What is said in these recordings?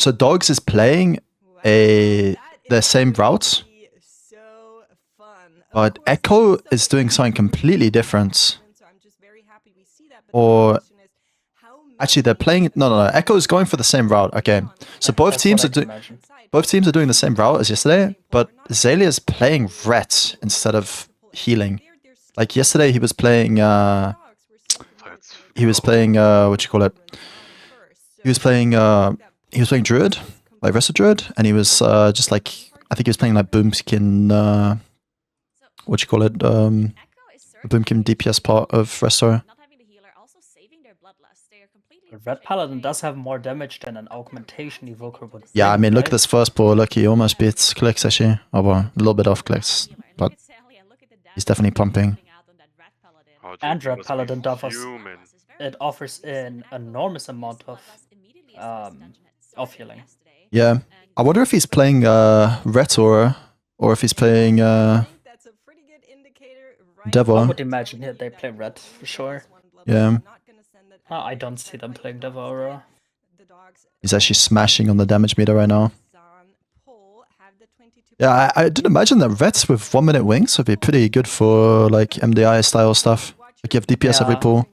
So DAWGS is playing the same route, but Echo is doing something completely different. Or actually, they're playing. No. Echo is going for the same route. Okay, so both teams are doing the same route as yesterday, but Zaylia is playing red instead of healing. Like yesterday, he was playing. What you call it? He was playing Druid, like Resto Druid, and he was just like, I think he was playing like Boomkin. What you call it? The Boomkin DPS part of Resto. The Red Paladin does have more damage than an Augmentation Evoker would. Yeah, I mean, look at this first pull. Look, he almost beats clicks actually. Oh, well, a little bit off clicks, but he's definitely pumping. And Red Paladin offers an enormous amount of healing. Yeah, I wonder if he's playing Ret Aura or if he's playing Devo. I would imagine they play Red for sure. Yeah. I don't see them playing Devo. He's actually smashing on the damage meter right now. Yeah, I did imagine that Reds with 1 minute wings would be pretty good for like MDI style stuff. Like you have DPS every pull,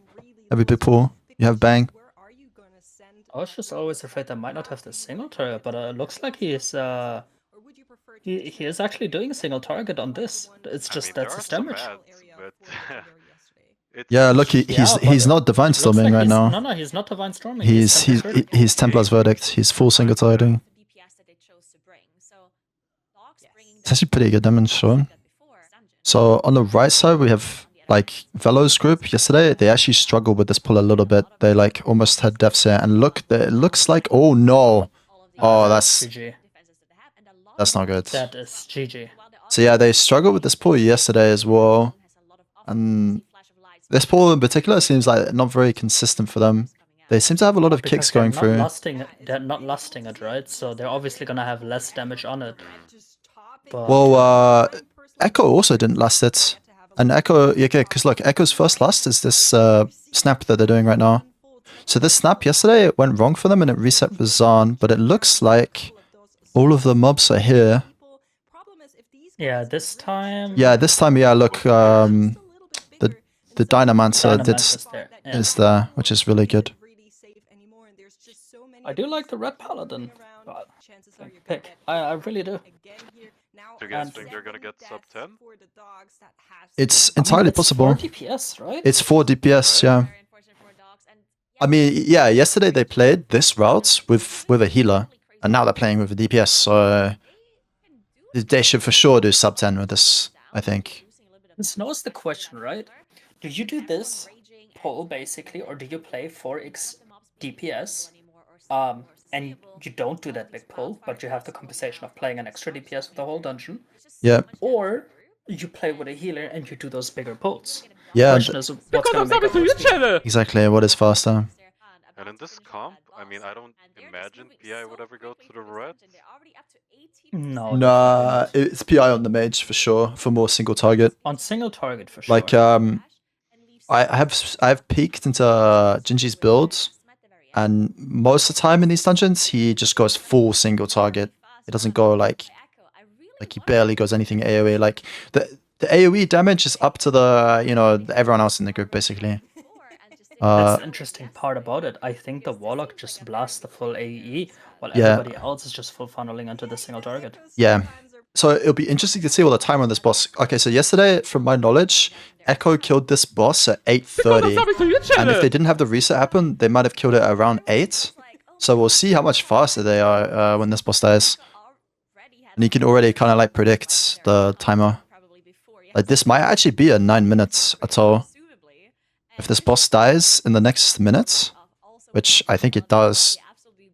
every big pull. You have bang. I was just always afraid they might not have the single target, but it looks like he is actually doing a single target on this. It's just that's his damage. Yeah, look, he's not Divine Storming right now. No, he's not Divine Storming. He's Templar's Verdict. He's full single targeting. It's actually pretty good damage, sure. So on the right side, we have like Velo's group yesterday. They actually struggled with this pull a little bit. They like almost had deaths here. And look, it looks like, oh no. Oh, that's not good. That is GG. So yeah, they struggled with this pull yesterday as well. And this pull in particular seems like not very consistent for them. They seem to have a lot of kicks going through. They're not lusting it, right? So they're obviously gonna have less damage on it. But well, Echo also didn't lust it. And Echo, yeah, because look, Echo's first lust is this snap that they're doing right now. So this snap yesterday, it went wrong for them and it reset for Zahn, but it looks like all of the mobs are here. Yeah, this time, yeah, look, the Dynamancer is there, which is really good. I do like the Red Paladin pick. I really do. Do you guys think they're gonna get sub 10? It's entirely possible. 4 DPS, right? It's 4 DPS, yeah. I mean, yeah, yesterday they played this route with a healer, and now they're playing with a DPS, so they should for sure do sub 10 with this, I think. So now is the question, right? Do you do this pull, basically, or do you play 4x DPS, and you don't do that big pull, but you have the compensation of playing an extra DPS for the whole dungeon? Yeah. Or you play with a healer and you do those bigger pulls. Yeah. The question is, what's going to make it exactly, what is faster? And in this comp, I mean, I don't imagine PI would ever go to the red. No. Nah, it's PI on the mage for sure, for more single target. On single target for sure. Like, I have peeked into Gingy's builds, and most of the time in these dungeons, he just goes full single target. He doesn't go like he barely goes anything AoE. Like the AoE damage is up to the everyone else in the group basically. That's the interesting part about it. I think the Warlock just blasts the full AoE, while everybody else is just full funneling into the single target. Yeah. So it'll be interesting to see what the timer on this boss. Okay, so yesterday, from my knowledge, Echo killed this boss at 8:30, and if they didn't have the reset happen, they might have killed it around 8. So we'll see how much faster they are when this boss dies. And you can already kind of like predict the timer. Like this might actually be a 9 minutes at all. If this boss dies in the next minute, which I think it does,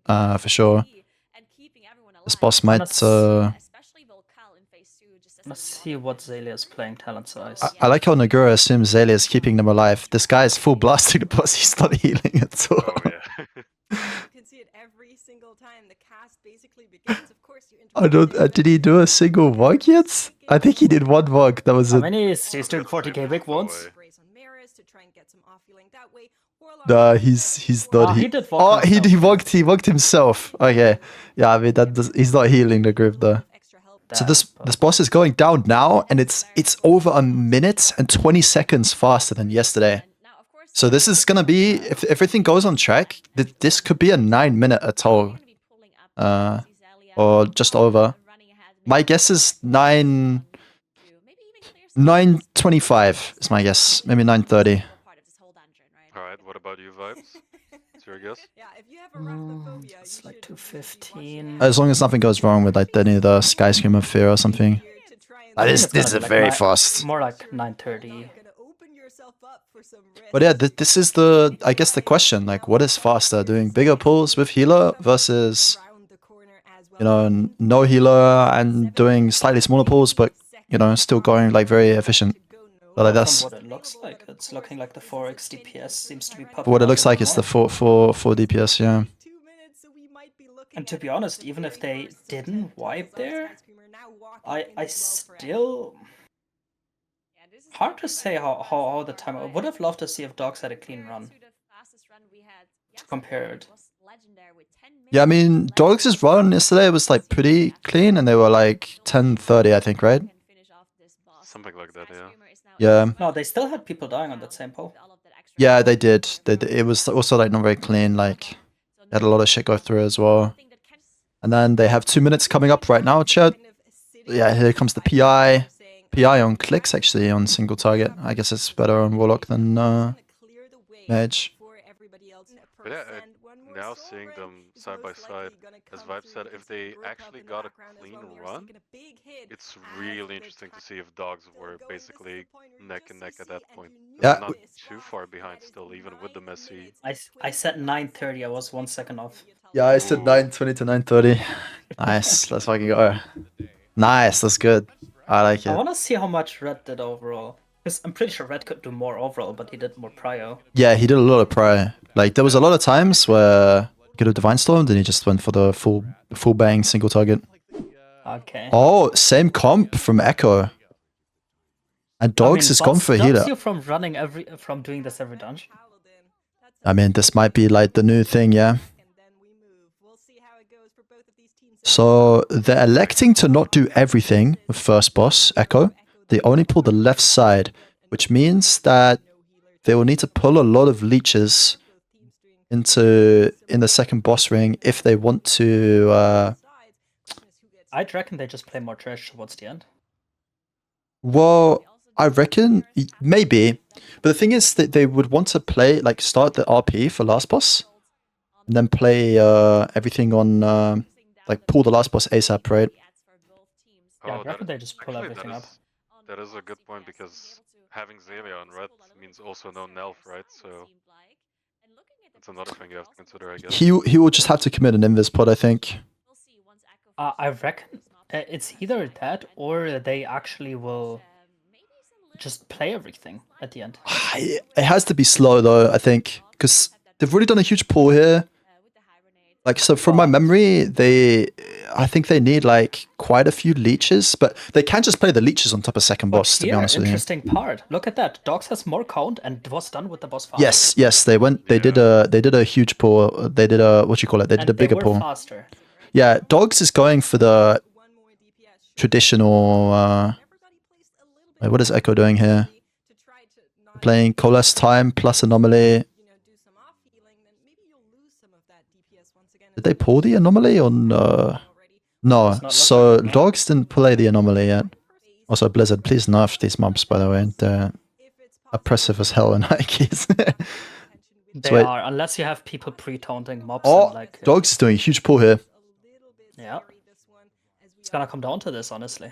for sure, this boss might. Let's see what Zaylia is playing talent size. I like how Nagura assumes Zaylia is keeping them alive. This guy is full blasting the boss. He's not healing at all. Oh, yeah. You can see it every single time the cast basically begins. Of course, you I don't. Did he do a single VOG yet? I think he did one VOG. That was it. How many is he's doing 40k big ones? To try and get some off healing that way, He's not. He did vogue Oh, himself, he yeah. vogued himself. Okay, yeah. I mean he's not healing the group though. So this boss is going down now, and it's over a minute and 20 seconds faster than yesterday. So this is gonna be, if everything goes on track, this could be a 9-minute Atol, or just over. My guess is 9:25 is my guess. Maybe 9:30. Alright, what about you, Vibes? What's your guess? Yeah, if you have arachnophobia, It's you like should really be 2:15. As long as nothing goes wrong with like any of the skyscraper fear or something. here to try and This It's is gonna be very like fast. More like 9:30. gonna open yourself up for some risk. But yeah, this is the, I guess, the question. Like, what is faster, doing bigger pulls with healer versus, Around the corner as well. you know, no healer and doing slightly smaller pulls, but you know, still going like very efficient. But like that's From what it looks like, it's looking like the 4x DPS seems to be popping. but what it out looks a like bit is the more. 4 DPS. Yeah. 2 minutes, so we might be looking And to at be honest, the even if they 30 didn't wipe there, Skyscraper now walking I in as well for still hard to say how the time. I would have loved to see if DAWGS had a clean run to compare it. Yeah, I mean, DAWGS' run yesterday was like pretty clean, and they were like 10:30, I think, right? Something like that, yeah. Yeah. No, they still had people dying on that same pole. Yeah, they did. It was also like not very clean. Like, they had a lot of shit go through as well. And then they have 2 minutes coming up right now, chat. Yeah, here comes the PI. PI on clicks, actually, on single target. I guess it's better on Warlock than Mage. But yeah, now seeing them side by side, as Vibe said, if they actually got a clean run, it's really interesting to see if DAWGS were basically neck and neck at that point. Yeah. Not too far behind still, even with the messy. I said 9:30. I was 1 second off. Yeah, I said 9:20 to 9:30. Nice, let's fucking go. Nice, that's good. I like I it. want to see how much Red did overall. Because I'm pretty sure Red could do more overall, but he did more prio. Yeah, he did a lot of prior. Like, there was a lot of times where he could have Divine Stormed and he just went for the full bang single target. Okay. Oh, same comp from Echo. And DAWGS has gone for healer. You from doing this every dungeon. I mean, this might be like the new thing, yeah. So they're electing to not do everything with first boss, Echo. They only pull the left side, which means that they will need to pull a lot of leeches in the second boss ring if they want to. I'd reckon they just play more trash towards the end. Well, I reckon maybe, but the thing is that they would want to play like start the RP for last boss, and then play everything on like pull the last boss ASAP, right? Yeah, I reckon they just pull everything up. That is a good point, because having Zelia on red means also no Nelf, right? So that's another thing you have to consider, I guess. He will just have to commit an invis pod, I think. I reckon it's either that or they actually will just play everything at the end. It has to be slow though, I think, because they've already done a huge pull here. Like, so from my memory, I think they need like quite a few leeches, but they can't just play the leeches on top of second boss, to be honest with you. Interesting part. Look at that. DAWGS has more count and was done with the boss faster. Yes, they did a huge pull. They did a, what you call it? They did a bigger pull. Faster. Yeah, DAWGS is going for the traditional. Wait, what is Echo doing here? Playing Coalesce Time plus Anomaly. Did they pull the Anomaly or no? No, so DAWGS didn't play the Anomaly yet. Also, Blizzard, please nerf these mobs, by the way. They're oppressive as hell in hikes. They are, unless you have people pre-taunting mobs. Oh, and like, DAWGS is doing a huge pull here. Yeah. It's gonna come down to this, honestly.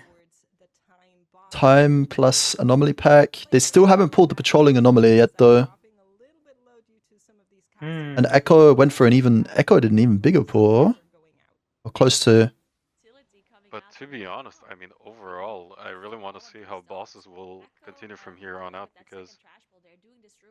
Time plus Anomaly pack. They still haven't pulled the Patrolling Anomaly yet, though. And Echo went for Echo did an even bigger pull. Or close to. But to be honest, I mean, overall, I really want to see how bosses will continue from here on out, because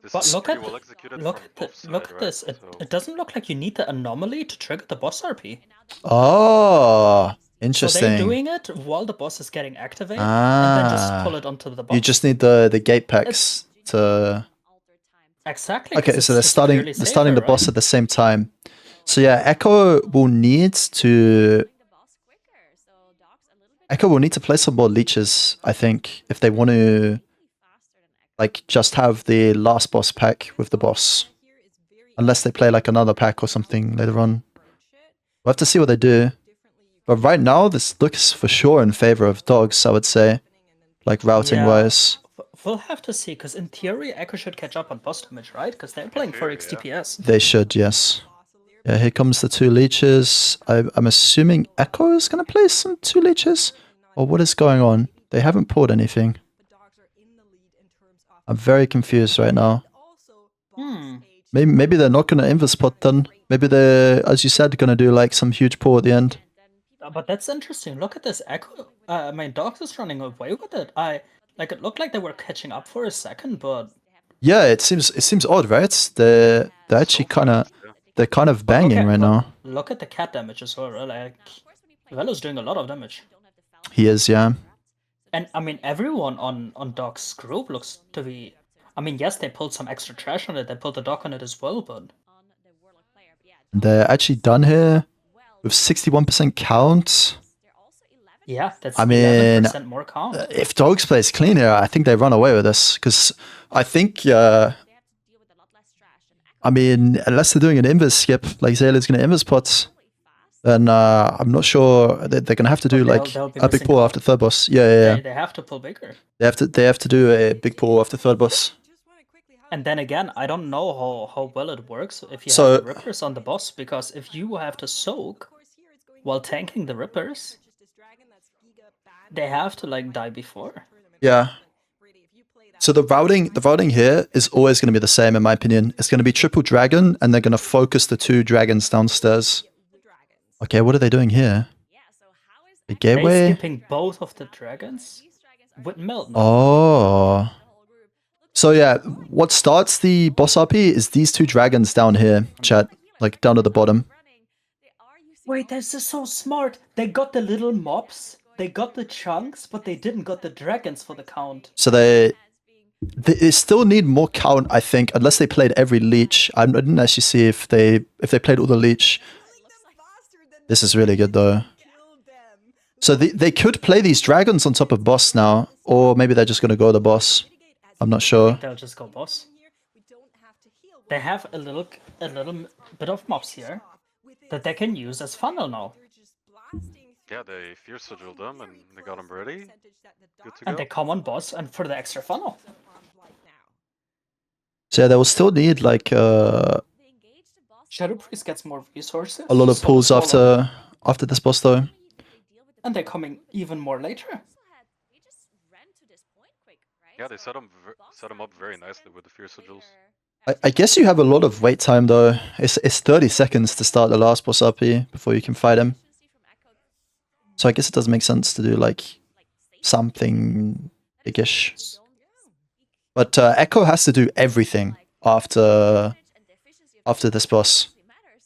this But is look pretty at well executed look from at both look sides, at this. right? It doesn't look like you need the anomaly to trigger the boss RP. Oh, interesting. So they're doing it while the boss is getting activated, and then just pull it onto the boss. You just need the gate packs to Exactly. Okay, 'cause so they're it's starting clearly they're starting safer, the boss right? at the same time. So yeah, Echo will need to play some more leeches, I think, if they want to like just have the last boss pack with the boss. Unless they play like another pack or something later on. We'll have to see what they do. But right now, this looks for sure in favor of DAWGS, I would say. Like routing wise. We'll have to see, because in theory, Echo should catch up on boss damage, right? Because they're playing for theory, yeah. XDPS. They should, yes. Yeah, here comes the 2 leeches. I'm assuming Echo is going to play some 2 leeches? Or what is going on? They haven't pulled anything. I'm very confused right now. Maybe they're not going to Invispot then. Maybe they're, as you said, going to do like some huge pull at the end. But that's interesting. Look at this Echo. I mean, DAWGS is running away with it. It looked like they were catching up for a second, but yeah, it seems odd, right? They're actually kind of banging right now. Look at the cat damage as well. Right? Like, Velo's doing a lot of damage. He is, yeah. And I mean, everyone on DAWGS' group looks to be. I mean, yes, they pulled some extra trash on it. They pulled the dock on it as well, but they're actually done here with 61% count. Yeah, that's 11% more count. If DAWGS plays clean here, I think they run away with this. Because I think, I mean, unless they're doing an invis skip, like Zayla's going to invis pot, then I'm not sure they're going to have to do like a big pull after third boss. Yeah. They have to pull bigger. They have to do a big pull after third boss. And then again, I don't know how well it works if you have the Rippers on the boss, because if you have to soak while tanking the Rippers, they have to like die before. Yeah. So the routing here is always going to be the same in my opinion. It's going to be triple dragon, and they're going to focus the 2 dragons downstairs. Okay, what are they doing here? The gateway? They're skipping both of the dragons with melt. Oh. So yeah, what starts the boss RP is these 2 dragons down here, chat, like down at the bottom. Wait, this is so smart. They got the little mobs, they got the chunks, but they didn't got the dragons for the count. So they still need more count, I think, unless they played every leech. I didn't actually see if they played all the leech. This is really good though. So they could play these dragons on top of boss now, or maybe they're just gonna go the boss. I'm not sure. I think they'll just go boss. They have a little bit of mobs here that they can use as funnel now. Yeah, they Fierce Sigiled them and they got them ready. Good to go. And they come on boss and for the extra funnel. So yeah, they will still need like Shadow Priest gets more resources. A lot of pulls after this boss though. And they're coming even more later. Yeah, they set them up very nicely with the Fierce Sigils. I guess you have a lot of wait time though. It's 30 seconds to start the last boss RP before you can fight him. So I guess it does make sense to do like something biggish. But Echo has to do everything after this boss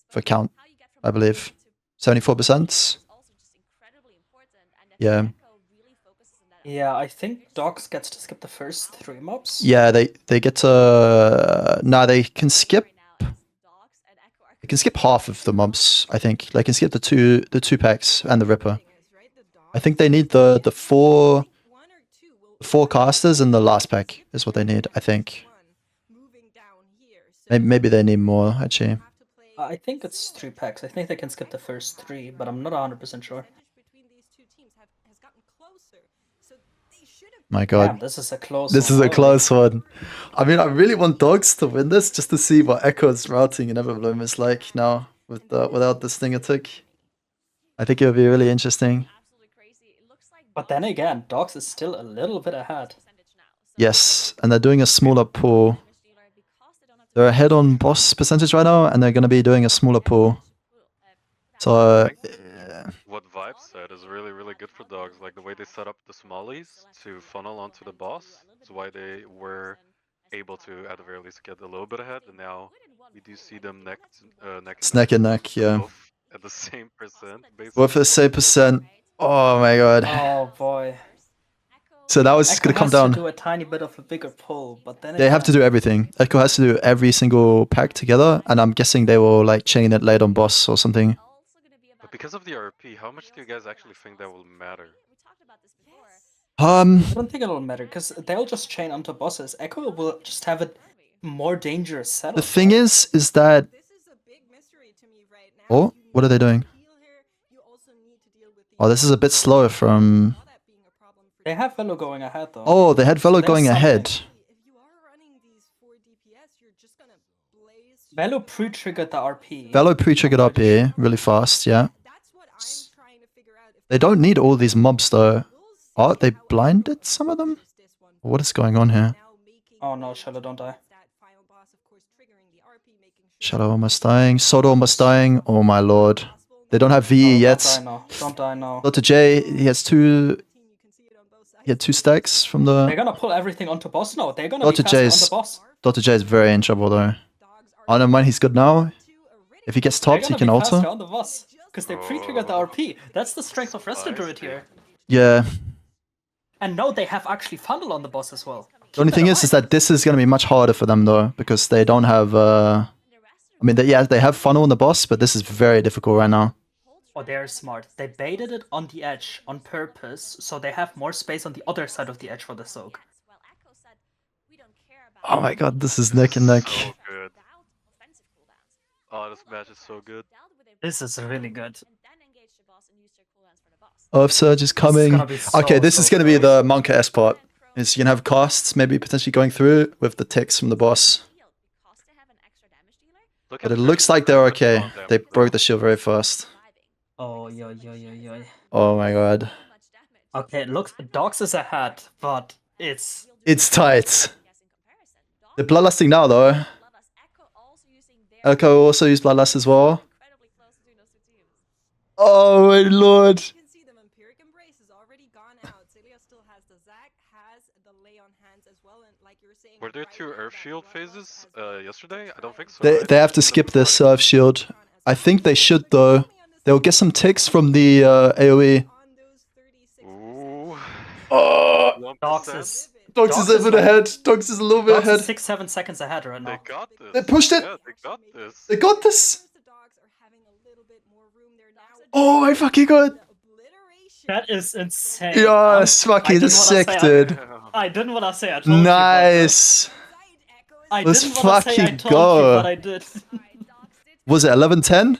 for count, I believe. 74%. Yeah. Yeah, I think DAWGS gets to skip the first 3 mobs. Yeah, they get to... Nah, they can skip... They can skip half of the mobs, I think. They can skip the two packs and the Ripper. I think they need the 4 casters and the last pack is what they need, I think. Maybe they need more, actually. I think it's 3 packs. I think they can skip the first 3, but I'm not 100% sure. My god. Damn, this is a close This is a close one. I mean, I really want DAWGS to win this just to see what Echo's routing in Everbloom is like now without this thing tick. I think it would be really interesting. But then again, DAWGS is still a little bit ahead. Yes, and they're doing a smaller pool. They're ahead on boss percentage right now, and they're going to be doing a smaller pool. So... What Vibe said is really, really good for DAWGS. Like the way they set up the smallies to funnel onto the boss. That's why they were able to, at the very least, get a little bit ahead. And now we do see them neck and neck, yeah. At the same percent, basically. With the same percent. Oh my god. Oh boy. So now it's going to come has down. to do a tiny bit of a bigger pull, but then They have to do everything. Echo has to do every single pack together, and I'm guessing they will like chain it late on boss or something. But because of the RP, how much do you guys actually think that will matter? I don't think it'll matter because they'll just chain onto bosses. Echo will just have a more dangerous setup. The thing is that. This is a big mystery to me right now. Oh, what are they doing? Oh, this is a bit slow from. They have Velo going ahead though. Oh, they had Velo There's going something. ahead. If you are running these 4 DPS, you're just gonna blaze. Velo pre-triggered the RP. Velo pre-triggered up here really fast, yeah. That's what I'm trying to figure out. If They don't need all these mobs though. Oh, they blinded some of them? What is going on here? Oh no, Shadow, don't die. Shadow almost dying. Soda almost dying. Oh my lord. They don't have VE No, yet. Don't die now. Don't die now. Dr. J, he has two. He had 2 stacks from They're the. gonna pull everything onto boss now. They're gonna Dr. be faster on J's. the boss. Dr. J is very in trouble though. Oh, never mind, he's good now. If he gets They're topped, he gonna can be faster alter. on the boss. Because they pre-triggered the RP. That's the strength of Resto Druid here. Yeah. And now they have actually funnel on the boss as well. The only thing is that this is going to be much harder for them though, because they don't have. I mean, yeah, they have funnel on the boss, but this is very difficult right now. Oh, they're smart. They baited it on the edge on purpose, so they have more space on the other side of the edge for the soak. Oh my god, this is neck and neck. So good. Oh, this match is so good. This is really good. Earth Surge is coming. gonna be so, Okay, this so is going to be close. the Monka S part. Is you can have casts maybe potentially going through with the ticks from the boss. Look But at it looks like they're Dragon's okay. on them. They broke the shield very fast. Oh, yo. Oh my god. Okay, look, DAWGS is ahead, but it's... It's tight. They're bloodlusting now though. Echo also used bloodlust as well. Oh my lord. You can see the Empiric Embrace has already gone out. Celia still has the Zac, has the Lay on Hands as well, and like you're saying. Were there 2 Earth Shield phases yesterday? I don't think so. They right? have to skip this Surf Shield. I think they should though. They'll get some ticks from the AoE. Ooh. Oh, DAWGS is... DAWGS is a bit ahead. DAWGS is a little bit DAWGS ahead. is 6-7 seconds ahead right They now. got this. They pushed it. Yeah, they got this. They got this. Oh my fucking god. That is insane. Yes, fucking sick, dude. I didn't want to say I told you, Nice. but I Let's didn't want to say I fucking told go. you, but I did. Was it 11-10?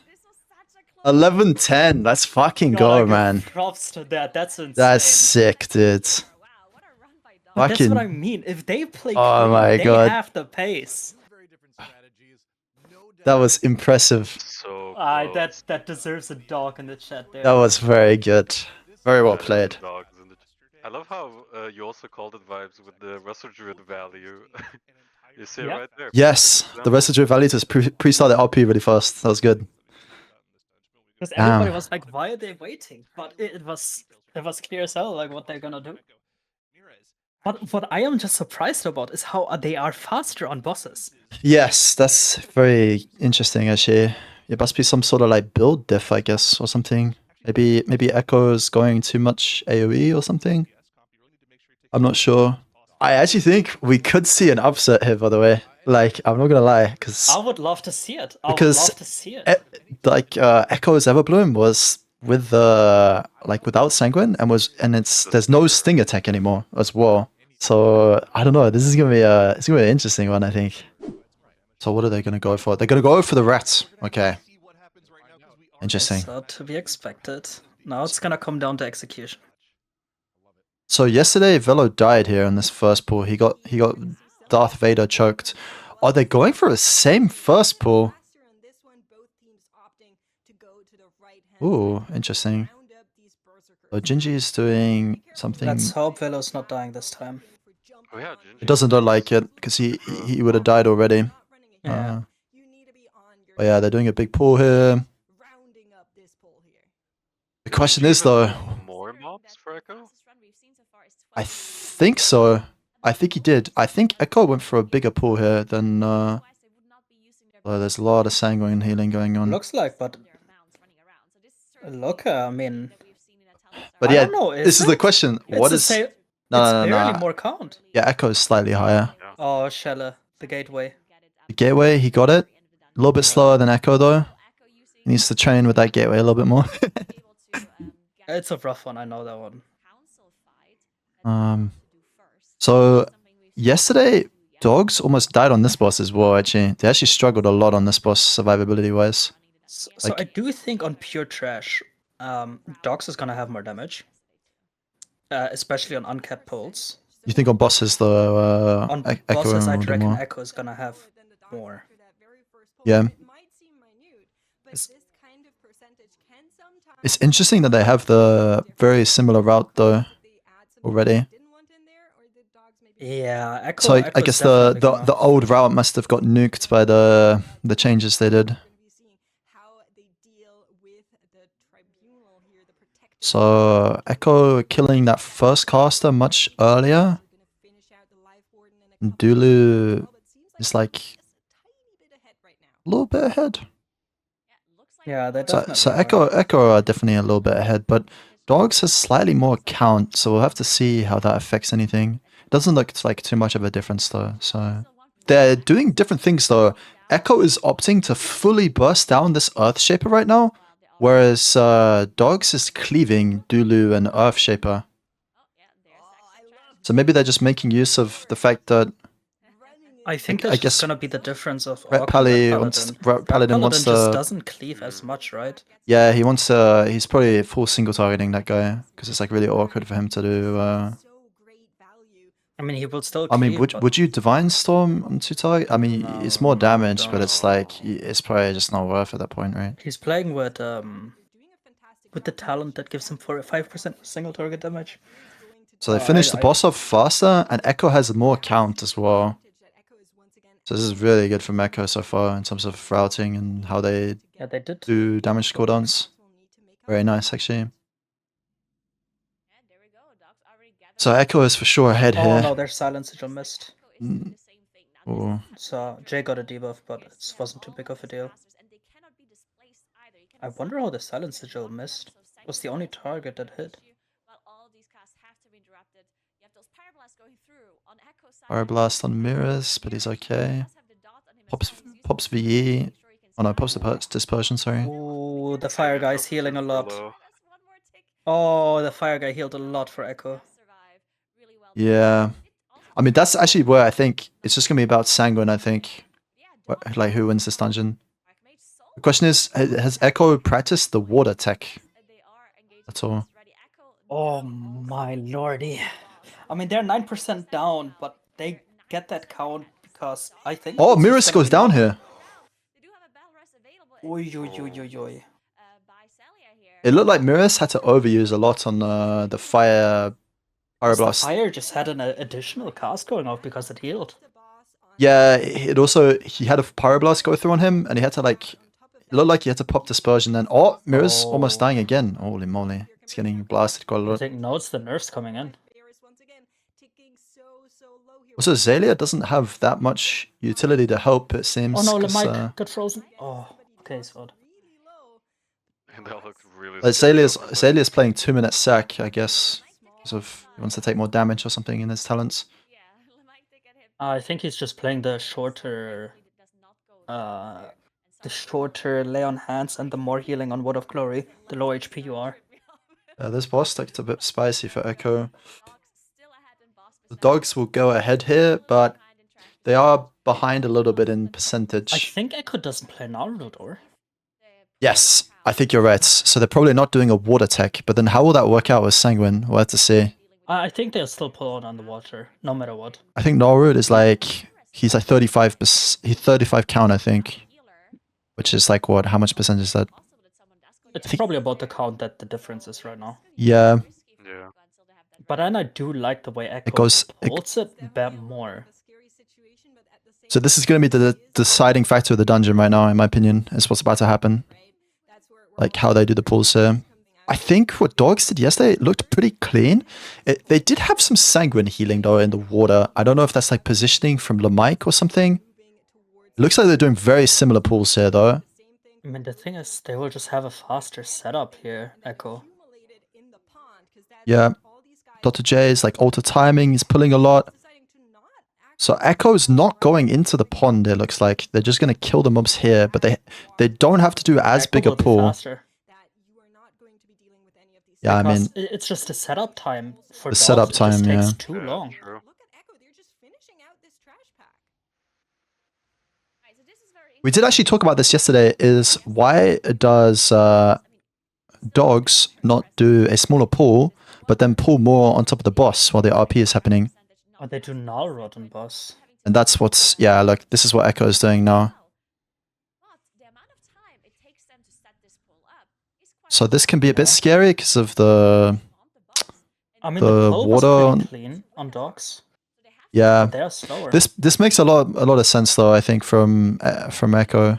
11-10. Let's fucking God, I go, give man. Props to that. That's insane. That's sick, dude. But that's what I Fucking. mean. If they play Oh clean, my they God. have the pace. That was impressive. So That deserves a dog in the chat there. That was very good. Very well played. I love how you also called it vibes with the Wrestle Druid value. You see it Yeah. right there. Yes, the residual value to pre-start the RP really fast. That was good. Because everybody Damn. was like, why are they waiting? But it was clear as hell like what they're gonna do. But what I am just surprised about is how they are faster on bosses. Yes, that's very interesting actually. It must be some sort of like build diff, I guess, or something. Maybe Echo's going too much AoE or something. I'm not sure. I actually think we could see an upset here, by the way. Like, I'm not gonna lie, because I would love to see it. I would Because love to see it. Echo's Everbloom was with like without Sanguine and there's no sting attack anymore as well. So I don't know. This is gonna be it's gonna be an interesting one, I think. So what are they gonna go for? They're gonna go for the rats. Okay. Interesting. So to be expected. Now it's gonna come down to execution. So yesterday Velo died here in this first pool. He got Darth Vader choked. Are they going for the same first pool? Ooh, interesting. So Gingy is doing something. Let's hope Velo's not dying this time. Oh yeah, It doesn't look like it, because he would have died already. Yeah. But yeah, they're doing a big pull here. The question is though, More mobs for Echo? I think so. I think he did. I think Echo went for a bigger pull here than there's a lot of sanguine healing going on. Looks like, but look, I mean, But I yeah, don't know, this is the it? question. It's What the is same. No, It's no, no, barely no. more count. Yeah, Echo is slightly higher. Oh, Shella, the gateway. The gateway, he got it. A little bit slower than Echo though. He needs to train with that gateway a little bit more. It's a rough one, I know that one. So yesterday, DAWGS almost died on this boss as well, actually. They actually struggled a lot on this boss, survivability-wise. So I do think on pure trash, DAWGS is gonna have more damage. Especially on uncapped pulls. You think on bosses, the On Echo bosses, I will do reckon more? Echo is gonna have more. Yeah. It's interesting that they have the very similar route, though, already. Yeah, Echo. So I Echo's guess definitely the gonna- old route must have got nuked by the changes they did. So Echo killing that first caster much earlier. Dulu is like a little bit ahead. Yeah, they So, definitely so are. Echo are definitely a little bit ahead, but DAWGS has slightly more count, so we'll have to see how that affects anything. Doesn't look like too much of a difference though. So they're doing different things though. Echo is opting to fully burst down this Earth Shaper right now, whereas DAWGS is cleaving Dulu and Earth Shaper. So maybe they're just making use of the fact that I think I that's guess just gonna be the difference of Red Orc and Pally Red wants Paladin. Red Paladin wants just to. doesn't cleave as much, right? Yeah, he wants to. He's probably full single targeting that guy because it's like really awkward for him to do. I mean, he will still I cleave, mean, but would you Divine Storm on 2 target? I mean, it's more No, damage, don't. but it's like it's probably just not worth at that point, right? he's playing with the talent that gives him 5% single target damage. So they finished the I- boss off faster, and Echo has more count as well. So this is really good from Echo so far in terms of routing and how they Yeah, they did. do damage cooldowns. Very nice, actually. So Echo is for sure ahead Oh here. no, their silence sigil missed. Mm. Oh. So Jay got a debuff, but it wasn't too big of a deal. I wonder how the silence sigil missed. It was the only target that hit. Fire Blast on Mirrors, but he's okay. Pops VE. Oh no, pops Dispersion, sorry. Ooh, the fire guy's healing a lot. Hello. Oh, the fire guy healed a lot for Echo. Yeah. I mean, that's actually where I think it's just going to be about Sanguine, I think. Like, who wins this dungeon. The question is, has Echo practiced the water tech? That's all. Oh my lordy. I mean, they're 9% down, but they get that count because I think... Oh, it's just Mirrors gonna goes be down long. here. Oy, oy, oy, oy, oy. It looked like Mirrors had to overuse a lot on the Fire The Blast. fire just had an additional cast going off because it healed. Yeah, it also, he had a Pyroblast go through on him, and he had to like, it looked like he had to pop Dispersion then. Oh, Mirrors almost Oh. dying again. Holy moly. It's getting blasted quite a I lot. think no, it's the nerfs coming in. Also, Zalia doesn't have that much utility to help, it seems. Oh no, 'cause, Mike got frozen. Oh, okay, so And that looked really scary Zalia's off the side. Zalia's playing 2-minute sack, I guess. Because of he wants to take more damage or something in his talents. I think he's just playing the shorter lay on hands and the more healing on Word of Glory, the low HP you are. This boss looked a bit spicy for Echo. The DAWGS will go ahead here, but they are behind a little bit in percentage. I think Echo doesn't play Naruto, or? Yes, I think you're right. So they're probably not doing a water tech, but then how will that work out with Sanguine? We'll have to see. I think they'll still pull out on the water, no matter what. I think Norwood is like, he's like 35, he's 35 count, I think. Which is like what? How much percentage is that? It's probably about the count that the difference is right now. Yeah. Yeah. But then I do like the way Echo goes- pulls it back more. So this is going to be the deciding factor of the dungeon right now, in my opinion, is what's about to happen. Like how they do the pulls here. I think what DAWGS did yesterday looked pretty clean. They did have some Sanguine healing though in the water. I don't know if that's like positioning from Lemike or something. It looks like they're doing very similar pulls here though. I mean, the thing is, they will just have a faster setup here, Echo. Yeah. Dr. J is like alter timing, he's pulling a lot. So Echo's not going into the pond, it looks like. They're just going to kill the mobs here, but they don't have to do as Echo big a will be pull. faster. Yeah, I Because mean, it's just the setup time for the dogs. setup It time, just takes yeah. too long. True. We did actually talk about this yesterday, is why does DAWGS not do a smaller pull, but then pull more on top of the boss while the RP is happening? Oh, they do null rot on boss. And that's what's, yeah, look, this is what Echo is doing now. So this can be a bit scary because of the I mean, the the pull water was on- pretty clean on dogs. yeah. But they are slower. This makes a lot of sense though. I think from Echo.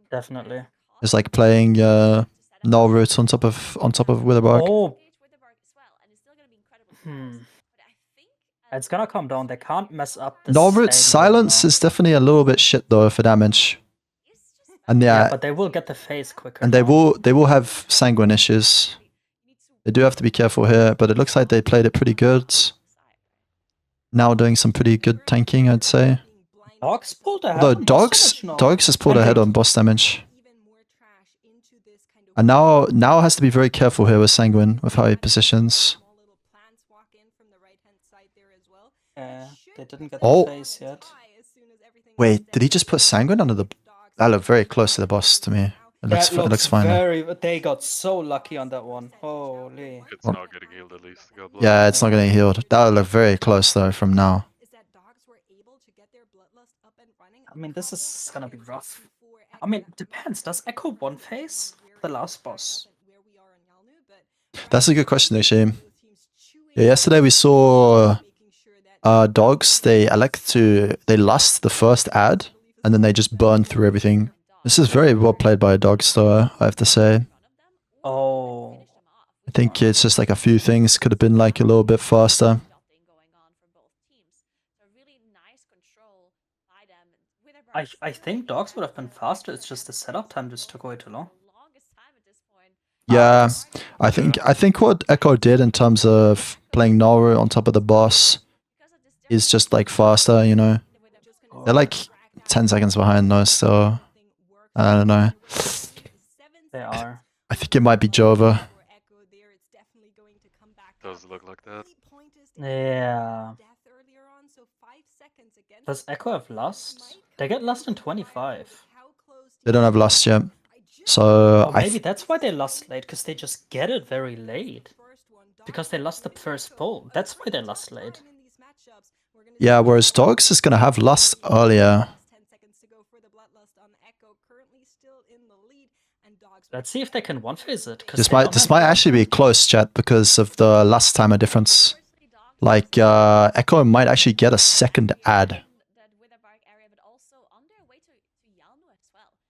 Definitely. It's like playing null roots on top of Witherbark. Oh. It's gonna come down. They can't mess up the Null root stag silence now. is definitely a little bit shit though for damage. And Yeah, yeah, but they will get the face quicker. and now. they will have sanguine issues. They do have to be careful here, but it looks like they played it pretty good. Now doing some pretty good tanking, I'd say. Dogs pulled ahead. Although on boss damage now. DAWGS has pulled I ahead think- on boss damage. And now has to be very careful here with Sanguine, with how he positions. Yeah, they didn't get Oh. the face yet. Wait, did he just put Sanguine under the... That looked very close to the boss to me. It looks fine. They got so lucky on that one. Holy. It's not getting healed at least. God bless. Yeah, it's not getting healed. That would look very close though from now. I mean, this is gonna be rough. I mean, depends. Does Echo one face the last boss? That's a good question actually. Yeah, yesterday we saw DAWGS, they lust the first ad and then they just burn through everything. This is very well played by DAWGS though, I have to say. Oh. I think it's just like a few things could have been like a little bit faster. I think dogs would have been faster. It's just the setup time just took way too long. Yeah, I think what Echo did in terms of playing Naru on top of the boss is just like faster, you know. They're like 10 seconds behind though, so I don't know. They are. I think it might be Jova. Does look like that. Yeah. Does Echo have Lust? They get Lust in 25. They don't have Lust yet. So Or maybe that's why they Lust late, because they just get it very late. Because they lost the first pull. That's why they Lust late. yeah, whereas DAWGS is gonna have Lust earlier. Let's see if they can one-phase it. This might actually be close, chat, because of the last timer difference. Like Echo might actually get a second ad.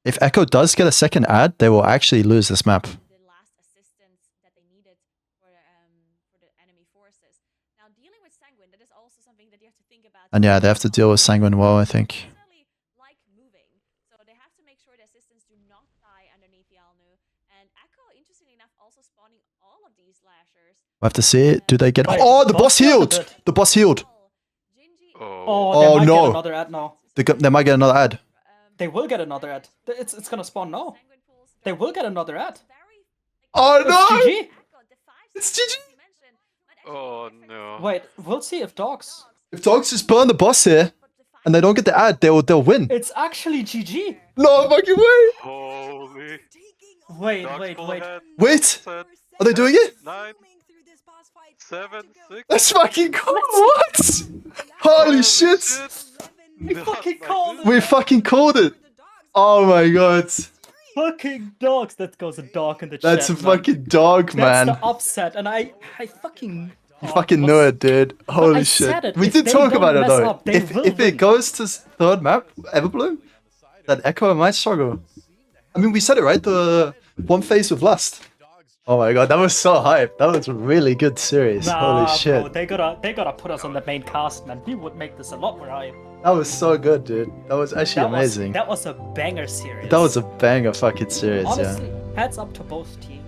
If Echo does get a second ad, they will actually lose this map. And yeah, they have to deal with Sanguine well, I think. We have to see it. Do they get... Wait, Oh, the boss boss killed a healed! bit. The boss healed! Oh, Oh, they Oh, might no. get another ad now. They might get another ad. They will get another ad. It's gonna spawn now. They will get another ad. Oh no! GG. It's GG! oh no. Wait, we'll see if dogs. If DAWGS just burn the boss here, and they don't get the ad, they'll win. It's actually GG. No fucking way! Holy. Wait, Dogs wait, full wait. ahead. Wait! 10, Are they doing it? 9, 7, 6. That's fucking cool! What? Holy shit! We fucking called it. We fucking called it! Oh my god. Fucking dogs. That goes a dog in the That's chat. a fucking dog, man. That's the upset, and I fucking. You fucking knew it, dude. Holy shit. said it. We If did they talk don't about it mess though. up, they If will it win. goes to third map, Everbloom, then Echo might struggle. I mean, we said it, right? The one phase with Lust. Oh my god, that was so hype. That was a really good series. Nah, Holy shit. bro, they gotta put us on the main cast, man. We would make this a lot more hype. That was so good, dude. That was actually amazing. That was a banger series. That was a banger fucking series, Honestly, yeah. heads up to both teams.